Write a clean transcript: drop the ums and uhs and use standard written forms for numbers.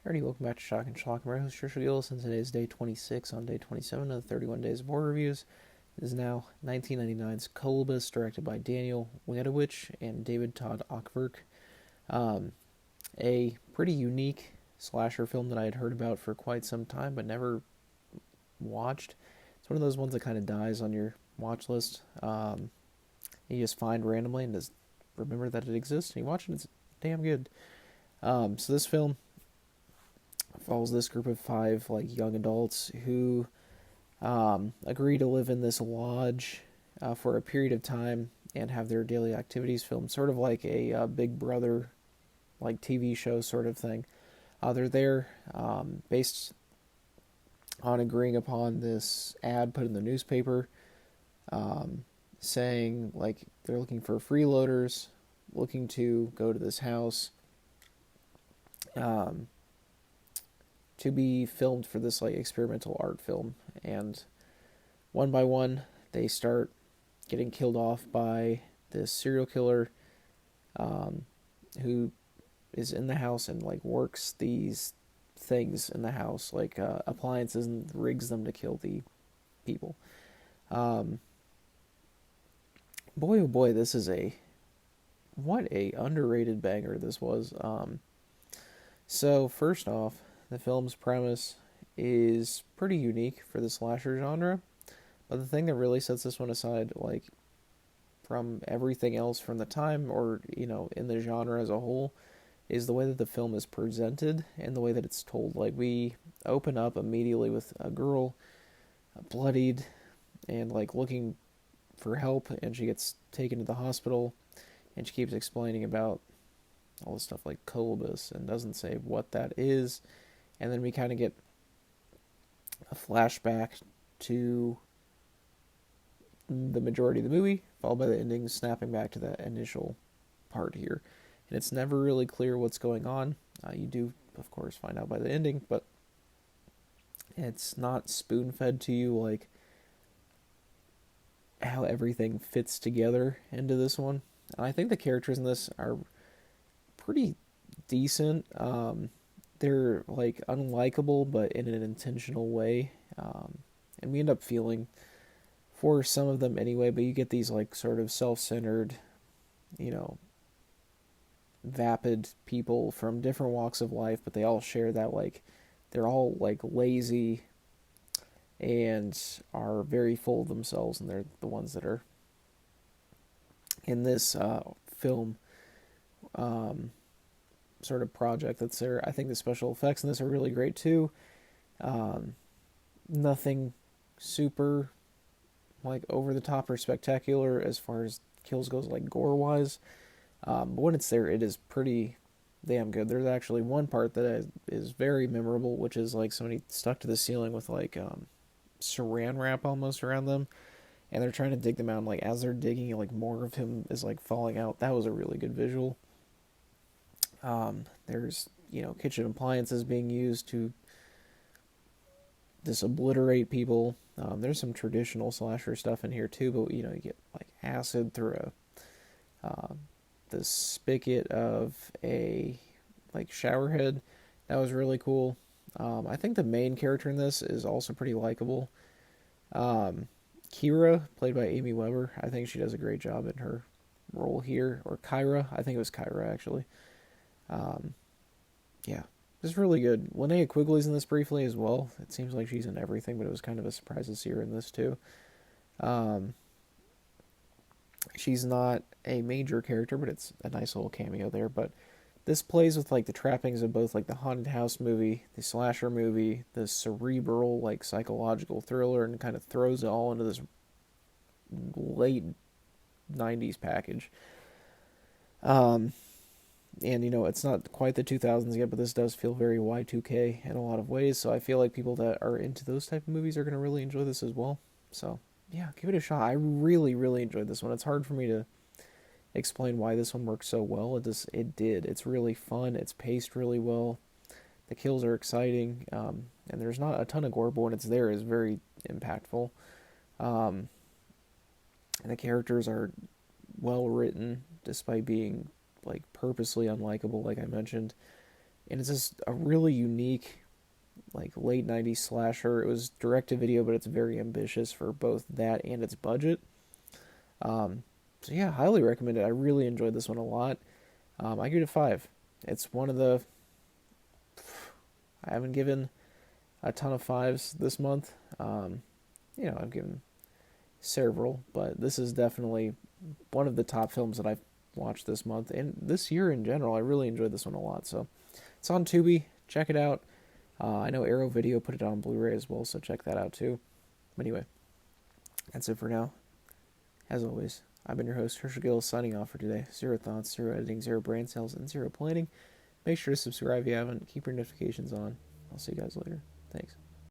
Alrighty, welcome back to Shock and Shock. I'm your host, Trisha Gillis, and today is day 26 on day 27 of the 31 Days of Horror Reviews. It is now 1999's Kolobos, directed by Daniel Wadowich and David Todd Ockverk. Um, a pretty unique slasher film that I had heard about for quite some time, but never watched. It's one of those ones that kind of dies on your watch list. You just find randomly and just remember that it exists, and you watch it, it's damn good. So this film follows this group of five young adults who agree to live in this lodge for a period of time and have their daily activities filmed, sort of like a Big Brother TV show sort of thing. They're there based on agreeing upon this ad put in the newspaper, saying they're looking for freeloaders, looking to go to this house. To be filmed for this experimental art film, and one by one they start getting killed off by this serial killer who is in the house and works these things in the house appliances and rigs them to kill the people. um, Boy oh boy, this is what a underrated banger this was. So first off, the film's premise is pretty unique for the slasher genre, but the thing that really sets this one aside, from everything else from the time, or in the genre as a whole, is the way that the film is presented and the way that it's told. We open up immediately with a girl bloodied and looking for help, and she gets taken to the hospital, and she keeps explaining about all this stuff like Kolobos and doesn't say what that is. And then we kind of get a flashback to the majority of the movie, followed by the ending snapping back to that initial part here. And it's never really clear what's going on. You do, of course, find out by the ending, but it's not spoon-fed to you how everything fits together into this one. And I think the characters in this are pretty decent. They're unlikable, but in an intentional way, and we end up feeling for some of them anyway. But you get these sort of self-centered, vapid people from different walks of life, but they all share that they're all lazy and are very full of themselves, and they're the ones that are in this film sort of project that's there. I think the special effects in this are really great too. Nothing super over the top or spectacular as far as kills goes, gore wise. But when it's there, it is pretty damn good. There's actually one part that is very memorable, which is somebody stuck to the ceiling with saran wrap almost around them, and they're trying to dig them out. And, as they're digging, more of him is falling out. That was a really good visual. There's kitchen appliances being used to just obliterate people. There's some traditional slasher stuff in here too, but you get acid through the spigot of a shower head. That was really cool. I think the main character in this is also pretty likable. Kira, played by Amy Weber, I think she does a great job in her role here. Or Kyra, I think it was Kyra actually. Yeah, it's really good. Linnea Quigley's in this briefly as well. It seems like she's in everything, but it was kind of a surprise to see her in this too. She's not a major character, but it's a nice little cameo there. But this plays with the trappings of both the haunted house movie, the slasher movie, the cerebral psychological thriller, and kind of throws it all into this late 90s package. And it's not quite the 2000s yet, but this does feel very Y2K in a lot of ways. So I feel like people that are into those type of movies are going to really enjoy this as well. So yeah, give it a shot. I really, really enjoyed this one. It's hard for me to explain why this one worked so well. It did. It's really fun. It's paced really well. The kills are exciting, and there's not a ton of gore, but when it's there, it's very impactful. And the characters are well written, despite being purposely unlikable, like I mentioned. and it's just a really unique, like, late 90s slasher. It was direct to video, but it's very ambitious for both that and its budget. So yeah, highly recommend it. I really enjoyed this one a lot. I give it a 5. It's one of the... I haven't given a ton of 5s this month. I've given several, but this is definitely one of the top films that I've watched this month and this year in general. I really enjoyed this one a lot. So it's on Tubi. Check it out. I know Arrow Video put it on Blu-ray as well, so check that out too. But anyway, that's it for now. As always, I've been your host, Herschel Gill, signing off for today. 0 thoughts, 0 editing, 0 brain cells, and 0 planning. Make sure to subscribe if you haven't. Keep your notifications on. I'll see you guys later. Thanks.